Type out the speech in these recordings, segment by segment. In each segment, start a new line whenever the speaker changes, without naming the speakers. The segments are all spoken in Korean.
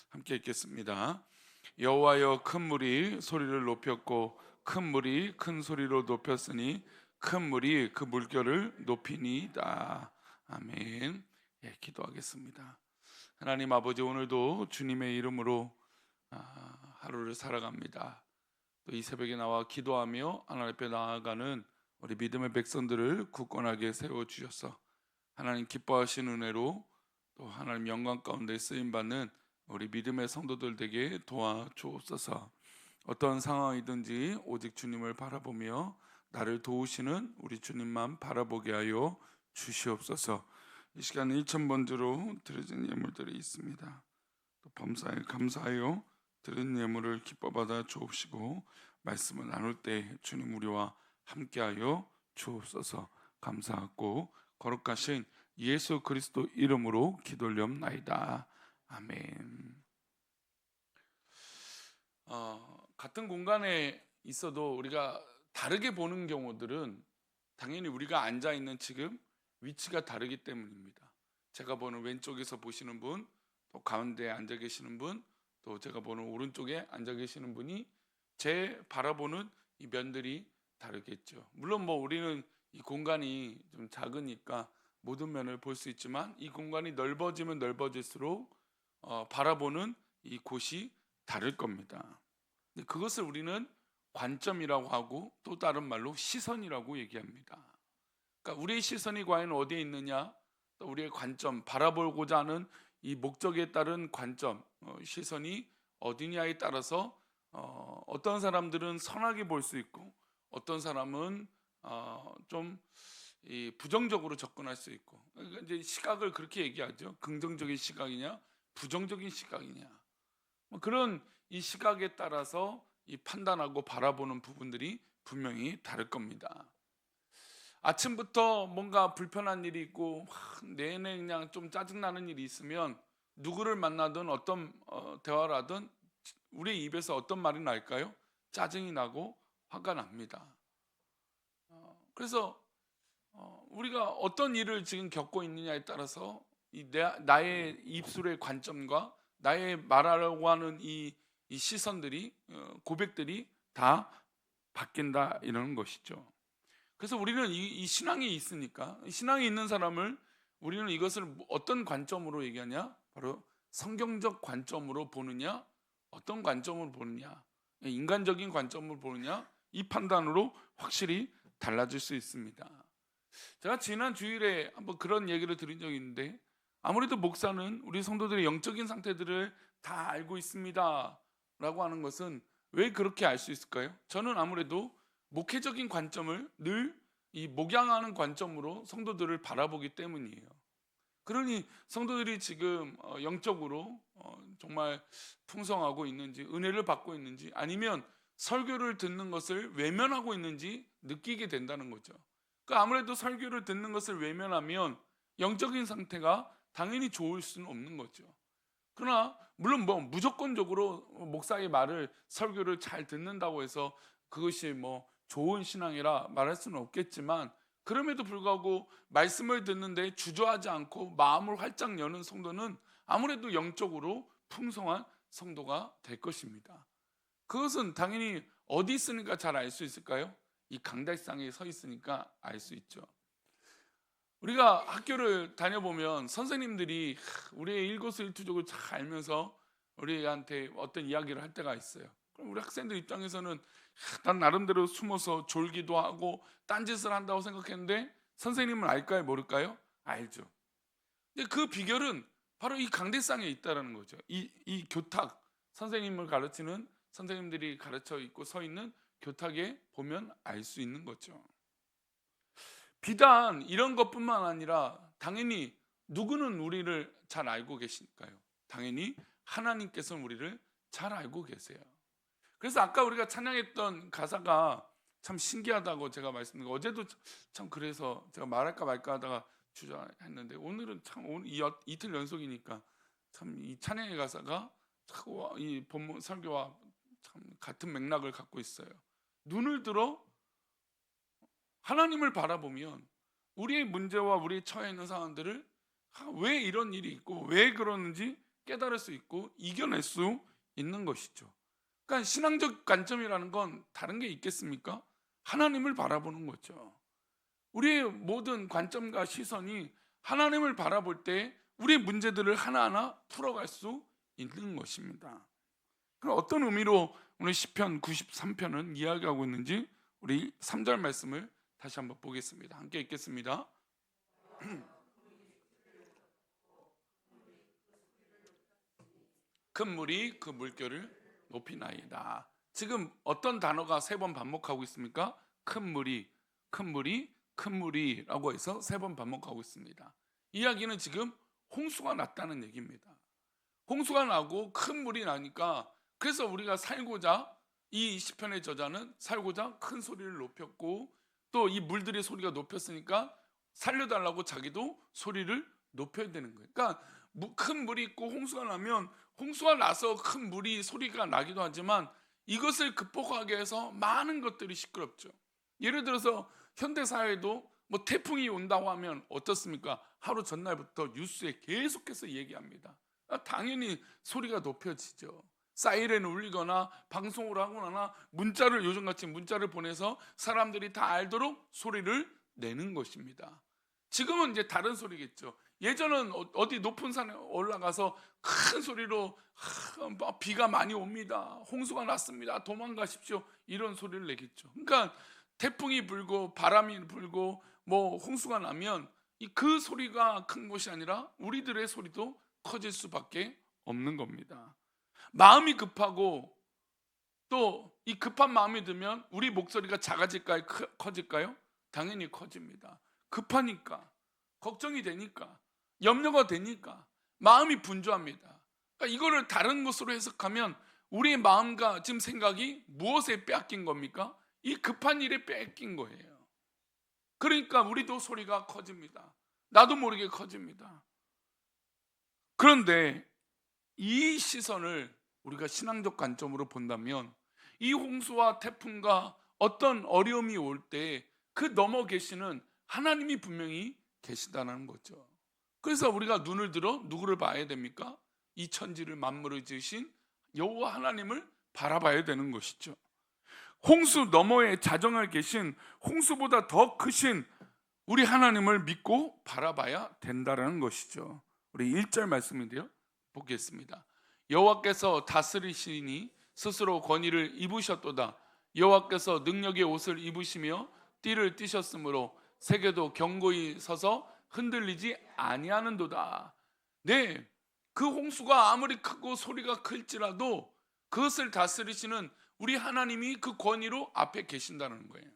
함께 읽겠습니다. 여호와여, 큰 물이 소리를 높였고 큰 물이 큰 소리로 높였으니 큰 물이 그 물결을 높이니이다. 아멘. 예, 기도하겠습니다. 하나님 아버지, 오늘도 주님의 이름으로 하루를 살아갑니다. 또 이 새벽에 나와 기도하며 하나님 앞에 나아가는 우리 믿음의 백성들을 굳건하게 세워주셔서 하나님 기뻐하신 은혜로 또 하나님 영광 가운데 쓰임받는 우리 믿음의 성도들 되게 도와주옵소서. 어떤 상황이든지 오직 주님을 바라보며 나를 도우시는 우리 주님만 바라보게 하여 주시옵소서. 이 시간 1,000번주로 드려진 예물들이 있습니다. 또 범사에 감사하여 드린 예물을 기뻐 받아 주옵시고 말씀을 나눌 때 주님 우리와 함께하여 주옵소서. 감사하고 거룩하신 예수 그리스도 이름으로 기도올리옵나이다. 아멘. 같은 공간에 있어도 우리가 다르게 보는 경우들은 당연히 우리가 앉아 있는 지금 위치가 다르기 때문입니다. 제가 보는 왼쪽에서 보시는 분, 또 가운데에 앉아 계시는 분, 또 제가 보는 오른쪽에 앉아 계시는 분이 제 바라보는 이 면들이 다르겠죠. 물론 우리는 이 공간이 좀 작으니까 모든 면을 볼 수 있지만 이 공간이 넓어지면 넓어질수록 바라보는 이 곳이 다를 겁니다. 그것을 우리는 관점이라고 하고 또 다른 말로 시선이라고 얘기합니다. 그러니까 우리의 시선이 과연 어디에 있느냐, 또 우리의 관점, 바라보고자 하는 이 목적에 따른 관점, 시선이 어디냐에 따라서 어떤 사람들은 선하게 볼 수 있고 어떤 사람은 좀 부정적으로 접근할 수 있고, 그러니까 이제 시각을 그렇게 얘기하죠. 긍정적인 시각이냐 부정적인 시각이냐, 그런 이 시각에 따라서 이 판단하고 바라보는 부분들이 분명히 다를 겁니다. 아침부터 뭔가 불편한 일이 있고 내내 그냥 좀 짜증나는 일이 있으면 누구를 만나든 어떤 대화를 하든 우리의 입에서 어떤 말이 날까요? 짜증이 나고 화가 납니다. 그래서 우리가 어떤 일을 지금 겪고 있느냐에 따라서 나의 입술의 관점과 나의 말하려고 하는 이 시선들이, 고백들이 다 바뀐다 이러는 것이죠. 그래서 우리는 이 신앙이 있으니까, 신앙이 있는 사람을 우리는 이것을 어떤 관점으로 얘기하냐? 바로 성경적 관점으로 보느냐, 어떤 관점으로 보느냐, 인간적인 관점으로 보느냐, 이 판단으로 확실히 달라질 수 있습니다. 제가 지난 주일에 한번 그런 얘기를 드린 적이 있는데, 아무래도 목사는 우리 성도들의 영적인 상태들을 다 알고 있습니다 라고 하는 것은 왜 그렇게 알 수 있을까요? 저는 아무래도 목회적인 관점을 늘 이 목양하는 관점으로 성도들을 바라보기 때문이에요. 그러니 성도들이 지금 영적으로 정말 풍성하고 있는지, 은혜를 받고 있는지, 아니면 설교를 듣는 것을 외면하고 있는지 느끼게 된다는 거죠. 그러니까 아무래도 설교를 듣는 것을 외면하면 영적인 상태가 당연히 좋을 수는 없는 거죠. 그러나 물론 무조건적으로 목사의 말을, 설교를 잘 듣는다고 해서 그것이 좋은 신앙이라 말할 수는 없겠지만, 그럼에도 불구하고 말씀을 듣는데 주저하지 않고 마음을 활짝 여는 성도는 아무래도 영적으로 풍성한 성도가 될 것입니다. 그것은 당연히 어디 있으니까 잘 알 수 있을까요? 이 강대상에 서 있으니까 알 수 있죠. 우리가 학교를 다녀보면 선생님들이 우리의 일거수일투족을 잘 알면서 우리한테 어떤 이야기를 할 때가 있어요. 그럼 우리 학생들 입장에서는 난 나름대로 숨어서 졸기도 하고 딴짓을 한다고 생각했는데, 선생님은 알까요 모를까요? 알죠. 근데 그 비결은 바로 이 강대상에 있다는 거죠. 이 교탁, 선생님을 가르치는 선생님들이 가르쳐 있고 서 있는 교탁에 보면 알 수 있는 거죠. 비단 이런 것뿐만 아니라 당연히 누구는 우리를 잘 알고 계실까요? 당연히 하나님께서는 우리를 잘 알고 계세요. 그래서 아까 우리가 찬양했던 가사가 참 신기하다고 제가 말씀드린, 어제도 참 그래서 제가 말할까 말까 하다가 주저했는데, 오늘은 참 오늘 이틀 연속이니까 참 이 찬양의 가사가 이 본문 설교와 참 같은 맥락을 갖고 있어요. 눈을 들어 하나님을 바라보면 우리의 문제와 우리의 처해 있는 상황들을 왜 이런 일이 있고 왜 그러는지 깨달을 수 있고 이겨낼 수 있는 것이죠. 그러니까 신앙적 관점이라는 건 다른 게 있겠습니까? 하나님을 바라보는 거죠. 우리의 모든 관점과 시선이 하나님을 바라볼 때 우리의 문제들을 하나하나 풀어갈 수 있는 것입니다. 그럼 어떤 의미로 오늘 시편 93편은 이야기하고 있는지 우리 3절 말씀을 다시 한번 보겠습니다. 함께 읽겠습니다. 큰 물이 그 물결을 높이나이다. 지금 어떤 단어가 3번 반복하고 있습니까? 큰 물이, 큰 물이, 큰 물이라고 해서 3번 반복하고 있습니다. 이야기는 지금 홍수가 났다는 얘기입니다. 홍수가 나고 큰 물이 나니까, 그래서 우리가 살고자, 이 시편의 저자는 살고자 큰 소리를 높였고, 또 이 물들의 소리가 높였으니까 살려달라고 자기도 소리를 높여야 되는 거예요. 그러니까 큰 물이 있고 홍수가 나면, 홍수가 나서 큰 물이 소리가 나기도 하지만 이것을 극복하기 위해서 많은 것들이 시끄럽죠. 예를 들어서 현대사회도 뭐 태풍이 온다고 하면 어떻습니까? 하루 전날부터 뉴스에 계속해서 얘기합니다. 당연히 소리가 높여지죠. 사이렌을 울리거나 방송을 하거나 문자를, 요즘같이 문자를 보내서 사람들이 다 알도록 소리를 내는 것입니다. 지금은 이제 다른 소리겠죠. 예전은 어디 높은 산에 올라가서 큰 소리로 비가 많이 옵니다, 홍수가 났습니다, 도망가십시오, 이런 소리를 내겠죠. 그러니까 태풍이 불고 바람이 불고 뭐 홍수가 나면 그 소리가 큰 것이 아니라 우리들의 소리도 커질 수밖에 없는 겁니다. 마음이 급하고 또 이 급한 마음이 들면 우리 목소리가 작아질까요? 커질까요? 당연히 커집니다. 급하니까, 걱정이 되니까, 염려가 되니까 마음이 분주합니다. 그러니까 이거를 다른 것으로 해석하면 우리의 마음과 지금 생각이 무엇에 빼앗긴 겁니까? 이 급한 일에 뺏긴 거예요. 그러니까 우리도 소리가 커집니다. 나도 모르게 커집니다. 그런데 이 시선을 우리가 신앙적 관점으로 본다면 이 홍수와 태풍과 어떤 어려움이 올 때 그 넘어 계시는 하나님이 분명히 계시다는 거죠. 그래서 우리가 눈을 들어 누구를 봐야 됩니까? 이 천지를 만물을 지으신 여호와 하나님을 바라봐야 되는 것이죠. 홍수 너머에 자정하에 계신, 홍수보다 더 크신 우리 하나님을 믿고 바라봐야 된다는 것이죠. 우리 1절 말씀인데요, 보겠습니다. 여호와께서 다스리시니 스스로 권위를 입으셨도다. 여호와께서 능력의 옷을 입으시며 띠를 띠셨으므로 세계도 견고히 서서 흔들리지 아니하는도다. 네, 그 홍수가 아무리 크고 소리가 클지라도 그것을 다스리시는 우리 하나님이 그 권위로 앞에 계신다는 거예요.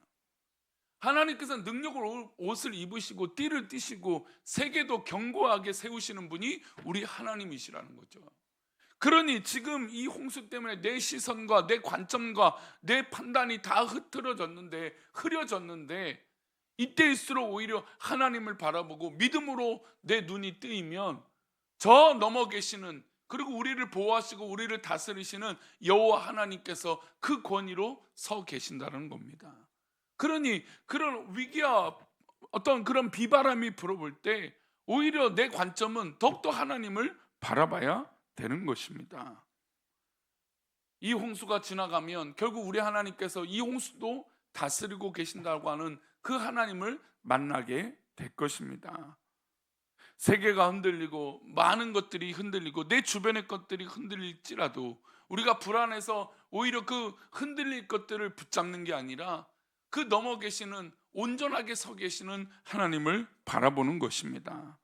하나님께서 능력을 옷을 입으시고 띠를 띠시고 세계도 견고하게 세우시는 분이 우리 하나님이시라는 거죠. 그러니 지금 이 홍수 때문에 내 시선과 내 관점과 내 판단이 다 흐려졌는데 이때일수록 오히려 하나님을 바라보고 믿음으로 내 눈이 뜨이면 저 넘어 계시는, 그리고 우리를 보호하시고 우리를 다스리시는 여호와 하나님께서 그 권위로 서 계신다는 겁니다. 그러니 그런 위기와 어떤 그런 비바람이 불어볼 때 오히려 내 관점은 더욱더 하나님을 바라봐야 되는 것입니다. 이 홍수가 지나가면 결국 우리 하나님께서 이 홍수도 다스리고 계신다고 하는 그 하나님을 만나게 될 것입니다. 세계가 흔들리고 많은 것들이 흔들리고 내 주변의 것들이 흔들릴지라도 우리가 불안해서 오히려 그 흔들릴 것들을 붙잡는 게 아니라 그 넘어 계시는, 온전하게 서 계시는 하나님을 바라보는 것입니다.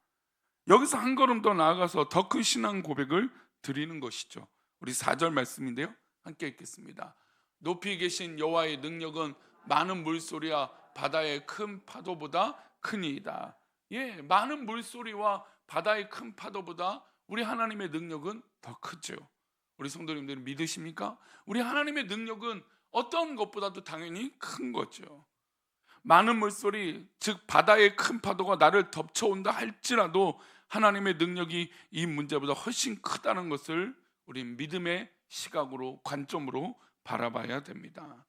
여기서 한 걸음 더 나아가서 더 큰 신앙 고백을 드리는 것이죠. 우리 4절 말씀인데요, 함께 읽겠습니다. 높이 계신 여호와의 능력은 많은 물소리와 바다의 큰 파도보다 크니이다. 예, 많은 물소리와 바다의 큰 파도보다 우리 하나님의 능력은 더 크죠. 우리 성도님들은 믿으십니까? 우리 하나님의 능력은 어떤 것보다도 당연히 큰 거죠. 많은 물소리, 즉 바다의 큰 파도가 나를 덮쳐온다 할지라도 하나님의 능력이 이 문제보다 훨씬 크다는 것을 우리 믿음의 시각으로, 관점으로 바라봐야 됩니다.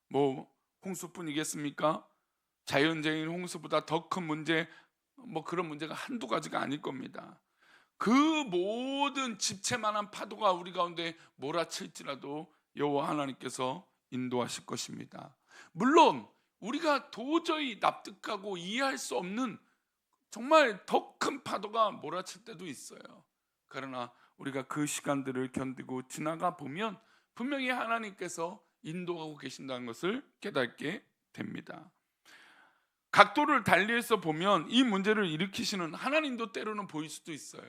뭐 홍수뿐이겠습니까? 자연적인 홍수보다 더 큰 문제, 뭐 그런 문제가 한두 가지가 아닐 겁니다. 그 모든 집채만한 파도가 우리 가운데 몰아칠지라도 여호와 하나님께서 인도하실 것입니다. 물론 우리가 도저히 납득하고 이해할 수 없는 정말 더 큰 파도가 몰아칠 때도 있어요. 그러나 우리가 그 시간들을 견디고 지나가 보면 분명히 하나님께서 인도하고 계신다는 것을 깨닫게 됩니다. 각도를 달리해서 보면 이 문제를 일으키시는 하나님도 때로는 보일 수도 있어요.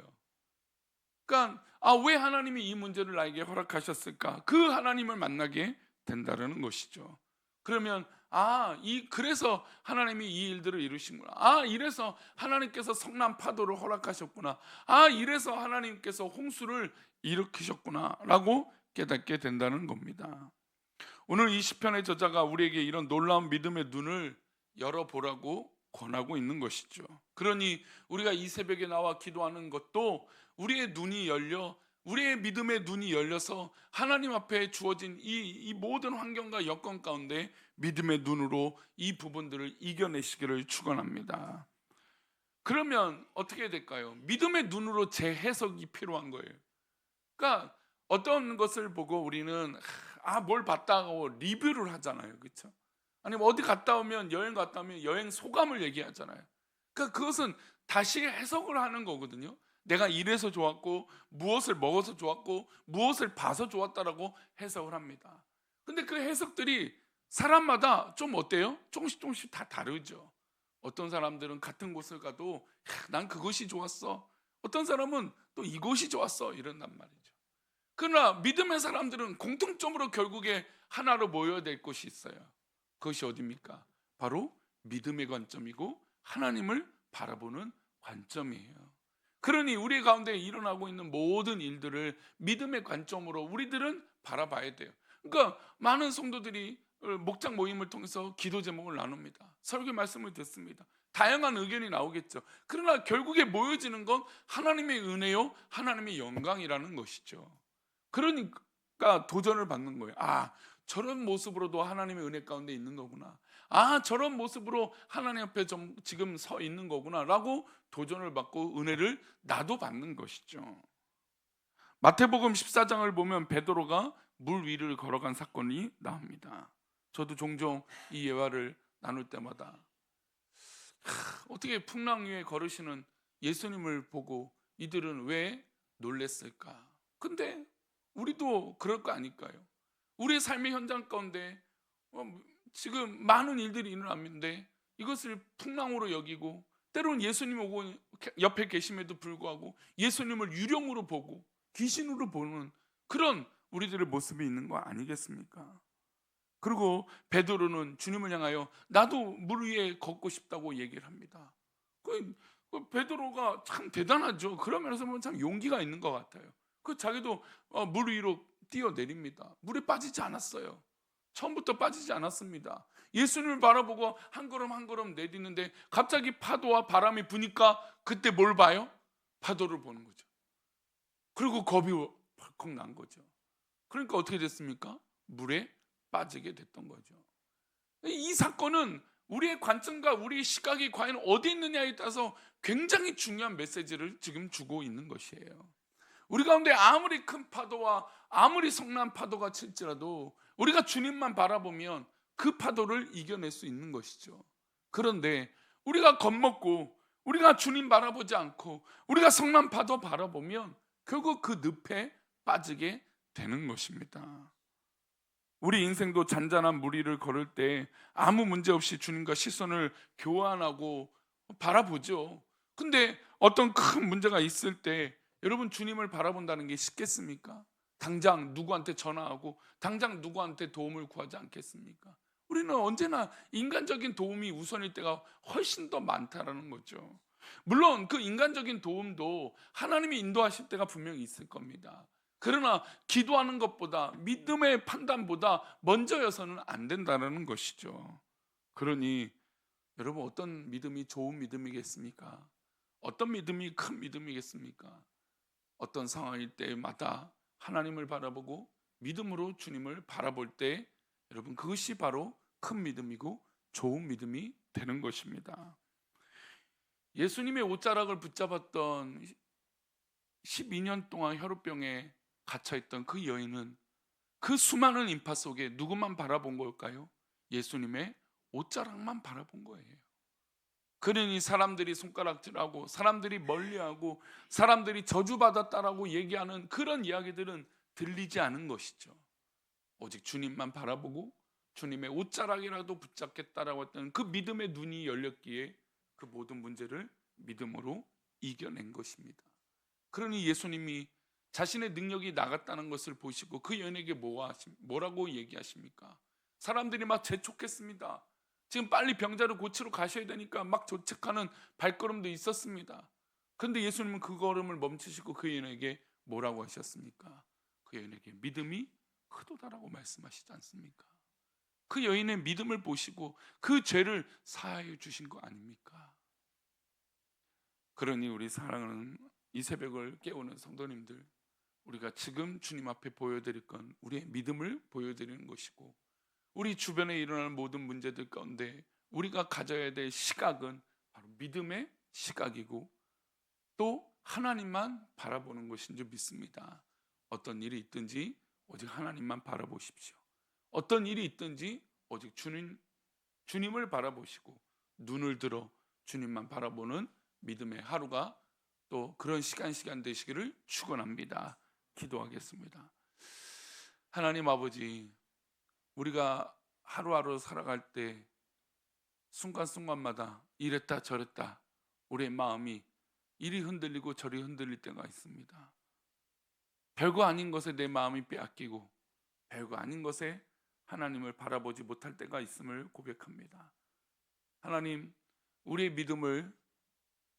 그러니까 왜 하나님이 이 문제를 나에게 허락하셨을까? 그 하나님을 만나게 된다는 것이죠. 그러면 그래서 하나님이 이 일들을 이루신구나. 이래서 하나님께서 성난 파도를 허락하셨구나. 이래서 하나님께서 홍수를 일으키셨구나라고 깨닫게 된다는 겁니다. 오늘 이 시편의 저자가 우리에게 이런 놀라운 믿음의 눈을 열어보라고 권하고 있는 것이죠. 그러니 우리가 이 새벽에 나와 기도하는 것도 우리의 눈이 열려, 우리의 믿음의 눈이 열려서 하나님 앞에 주어진 이 모든 환경과 여건 가운데 믿음의 눈으로 이 부분들을 이겨내시기를 축원합니다. 그러면 어떻게 될까요? 믿음의 눈으로 재해석이 필요한 거예요. 그러니까 어떤 것을 보고 우리는 뭘 봤다고 리뷰를 하잖아요. 그렇죠? 아니면 어디 갔다 오면, 여행 갔다 오면 여행 소감을 얘기하잖아요. 그러니까 그것은 다시 해석을 하는 거거든요. 내가 이래서 좋았고, 무엇을 먹어서 좋았고, 무엇을 봐서 좋았다라고 해석을 합니다. 근데 그 해석들이 사람마다 좀 어때요? 조금씩 다 다르죠. 어떤 사람들은 같은 곳을 가도 난 그것이 좋았어. 어떤 사람은 또 이것이 좋았어. 이런단 말이죠. 그러나 믿음의 사람들은 공통점으로 결국에 하나로 모여야 될 곳이 있어요. 그것이 어디입니까? 바로 믿음의 관점이고 하나님을 바라보는 관점이에요. 그러니 우리 가운데 일어나고 있는 모든 일들을 믿음의 관점으로 우리들은 바라봐야 돼요. 그러니까 많은 성도들이 목장 모임을 통해서 기도 제목을 나눕니다. 설교 말씀을 듣습니다. 다양한 의견이 나오겠죠. 그러나 결국에 모여지는 건 하나님의 은혜요, 하나님의 영광이라는 것이죠. 그러니까 도전을 받는 거예요. 저런 모습으로도 하나님의 은혜 가운데 있는 거구나. 저런 모습으로 하나님 앞에 지금 서 있는 거구나 라고 도전을 받고 은혜를 나도 받는 것이죠. 마태복음 14장을 보면 베드로가 물 위를 걸어간 사건이 나옵니다. 저도 종종 이 예화를 나눌 때마다 어떻게 풍랑 위에 걸으시는 예수님을 보고 이들은 왜 놀랬을까? 근데 우리도 그럴 거 아닐까요? 우리의 삶의 현장 가운데 지금 많은 일들이 일어났는데 이것을 풍랑으로 여기고 때로는 예수님 오고 옆에 계심에도 불구하고 예수님을 유령으로 보고 귀신으로 보는 그런 우리들의 모습이 있는 거 아니겠습니까? 그리고 베드로는 주님을 향하여 나도 물 위에 걷고 싶다고 얘기를 합니다. 베드로가 참 대단하죠. 그런 면에서 보면 참 용기가 있는 것 같아요. 자기도 물 위로 뛰어내립니다. 물에 빠지지 않았어요. 처음부터 빠지지 않았습니다. 예수님을 바라보고 한 걸음 한 걸음 내딛는데 갑자기 파도와 바람이 부니까 그때 뭘 봐요? 파도를 보는 거죠. 그리고 겁이 벌컥 난 거죠. 그러니까 어떻게 됐습니까? 물에 빠지게 됐던 거죠. 이 사건은 우리의 관점과 우리의 시각이 과연 어디 있느냐에 따라서 굉장히 중요한 메시지를 지금 주고 있는 것이에요. 우리 가운데 아무리 큰 파도와 아무리 성난 파도가 칠지라도 우리가 주님만 바라보면 그 파도를 이겨낼 수 있는 것이죠. 그런데 우리가 겁먹고 우리가 주님 바라보지 않고 우리가 성난 파도 바라보면 결국 그 늪에 빠지게 되는 것입니다. 우리 인생도 잔잔한 물 위를 걸을 때 아무 문제 없이 주님과 시선을 교환하고 바라보죠. 근데 어떤 큰 문제가 있을 때 여러분 주님을 바라본다는 게 쉽겠습니까? 당장 누구한테 전화하고 당장 누구한테 도움을 구하지 않겠습니까? 우리는 언제나 인간적인 도움이 우선일 때가 훨씬 더 많다라는 거죠. 물론 그 인간적인 도움도 하나님이 인도하실 때가 분명히 있을 겁니다. 그러나 기도하는 것보다 믿음의 판단보다 먼저여서는 안 된다는 것이죠. 그러니 여러분 어떤 믿음이 좋은 믿음이겠습니까? 어떤 믿음이 큰 믿음이겠습니까? 어떤 상황일 때마다 하나님을 바라보고 믿음으로 주님을 바라볼 때 여러분 그것이 바로 큰 믿음이고 좋은 믿음이 되는 것입니다. 예수님의 옷자락을 붙잡았던 12년 동안 혈우병에 갇혀있던 그 여인은 그 수많은 인파 속에 누구만 바라본 걸까요? 예수님의 옷자락만 바라본 거예요. 그러니 사람들이 손가락질하고 사람들이 멀리하고 사람들이 저주받았다라고 얘기하는 그런 이야기들은 들리지 않은 것이죠. 오직 주님만 바라보고 주님의 옷자락이라도 붙잡겠다라고 했던 그 믿음의 눈이 열렸기에 그 모든 문제를 믿음으로 이겨낸 것입니다. 그러니 예수님이 자신의 능력이 나갔다는 것을 보시고 그 여인에게 뭐라고 얘기하십니까? 사람들이 막 재촉했습니다. 지금 빨리 병자를 고치러 가셔야 되니까 막 조책하는 발걸음도 있었습니다. 그런데 예수님은 그 걸음을 멈추시고 그 여인에게 뭐라고 하셨습니까? 그 여인에게 믿음이 크도다라고 말씀하시지 않습니까? 그 여인의 믿음을 보시고 그 죄를 사하여 주신 거 아닙니까? 그러니 우리 사랑하는 이 새벽을 깨우는 성도님들, 우리가 지금 주님 앞에 보여드릴 건 우리의 믿음을 보여드리는 것이고, 우리 주변에 일어나는 모든 문제들 가운데 우리가 가져야 될 시각은 바로 믿음의 시각이고 또 하나님만 바라보는 것인 줄 믿습니다. 어떤 일이 있든지 오직 하나님만 바라보십시오. 어떤 일이 있든지 오직 주님을 바라보시고 눈을 들어 주님만 바라보는 믿음의 하루가 또 그런 시간 되시기를 축원합니다. 기도하겠습니다. 하나님 아버지, 우리가 하루하루 살아갈 때 순간순간마다 이랬다 저랬다 우리의 마음이 이리 흔들리고 저리 흔들릴 때가 있습니다. 별거 아닌 것에 내 마음이 빼앗기고 별거 아닌 것에 하나님을 바라보지 못할 때가 있음을 고백합니다. 하나님, 우리의 믿음을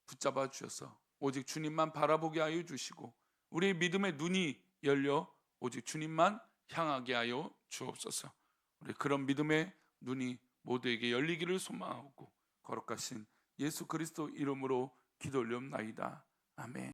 붙잡아 주셔서 오직 주님만 바라보게 하여 주시고 우리의 믿음의 눈이 열려 오직 주님만 향하게 하여 주옵소서. 우리 그런 믿음의 눈이 모두에게 열리기를 소망하고 거룩하신 예수 그리스도 이름으로 기도 올리옵나이다. 아멘.